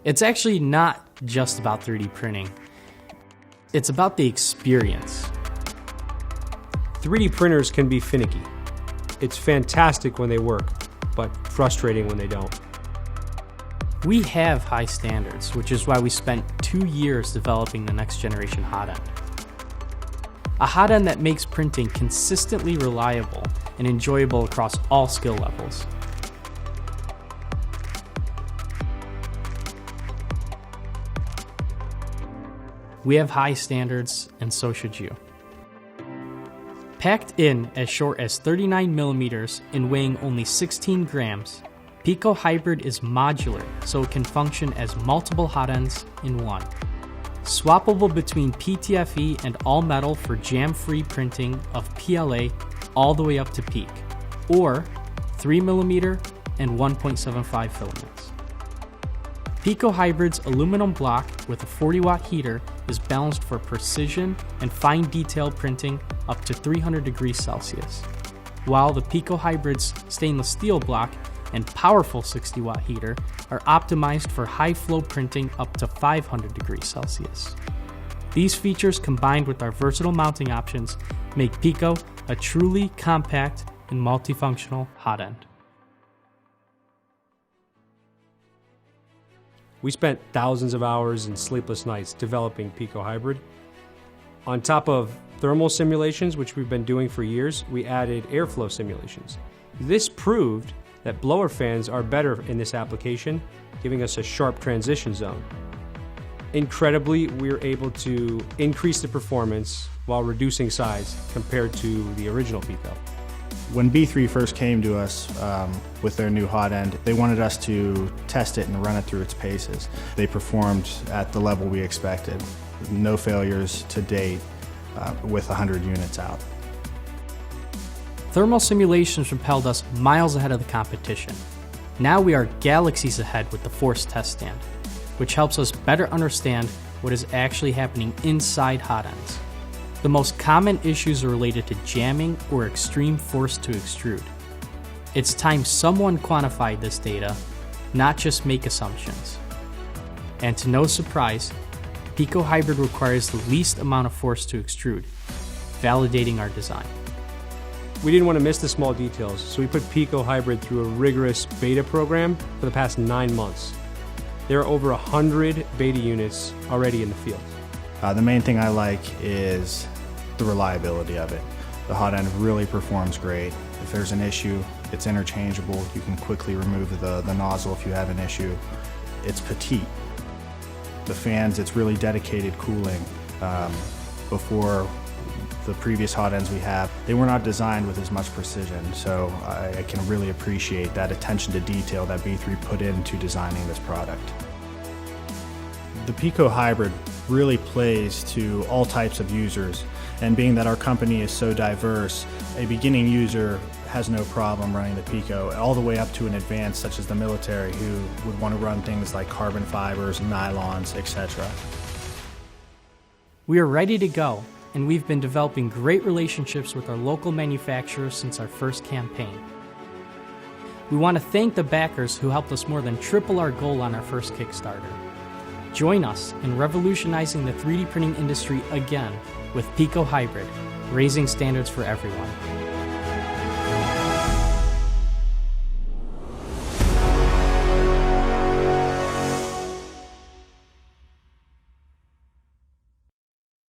It's actually not just about 3D printing. It's about the experience. 3D printers can be finicky. It's fantastic when they work, but frustrating when they don't. We have high standards, which is why we spent 2 years developing the next generation Hotend. A Hotend that makes printing consistently reliable and enjoyable across all skill levels. We have high standards, and so should you. Packed in as short as 39 millimeters and weighing only 16 grams, Pico Hybrid is modular, so it can function as multiple Hotends in one. Swappable between PTFE and all metal for jam-free printing of PLA all the way up to peak, or 3mm and 1.75 filaments. Pico Hybrid's aluminum block with a 40-watt heater is balanced for precision and fine detail printing up to 300 degrees Celsius, while the Pico Hybrid's stainless steel block and powerful 60-watt heater are optimized for high-flow printing up to 500 degrees Celsius. These features combined with our versatile mounting options make Pico a truly compact and multifunctional Hotend. We spent thousands of hours and sleepless nights developing Pico Hybrid. On top of thermal simulations, which we've been doing for years, we added airflow simulations. This proved that blower fans are better in this application, giving us a sharp transition zone. Incredibly, we were able to increase the performance while reducing size compared to the original Pico. When B3 first came to us with their new Hotend, they wanted us to test it and run it through its paces. They performed at the level we expected. No failures to date with 100 units out. Thermal simulations propelled us miles ahead of the competition. Now we are galaxies ahead with the Force Test Stand, which helps us better understand what is actually happening inside Hotends. The most common issues are related to jamming or extreme force to extrude. It's time someone quantified this data, not just make assumptions. And to no surprise, Pico Hybrid requires the least amount of force to extrude, validating our design. We didn't want to miss the small details, so we put Pico Hybrid through a rigorous beta program for the past 9 months. There are over 100 beta units already in the field. The main thing I like is the reliability of it. The Hotend really performs great. If there's an issue, it's interchangeable. You can quickly remove the nozzle if you have an issue. It's petite. The fans, it's really dedicated cooling. Before the previous Hotends we have, they were not designed with as much precision, so I can really appreciate that attention to detail that B3 put into designing this product. The Pico Hybrid really plays to all types of users, and being that our company is so diverse, a beginning user has no problem running the Pico, all the way up to an advanced such as the military who would want to run things like carbon fibers, nylons, etc. We are ready to go, and we've been developing great relationships with our local manufacturers since our first campaign. We want to thank the backers who helped us more than triple our goal on our first Kickstarter. Join us in revolutionizing the 3D printing industry again with Pico Hybrid, raising standards for everyone.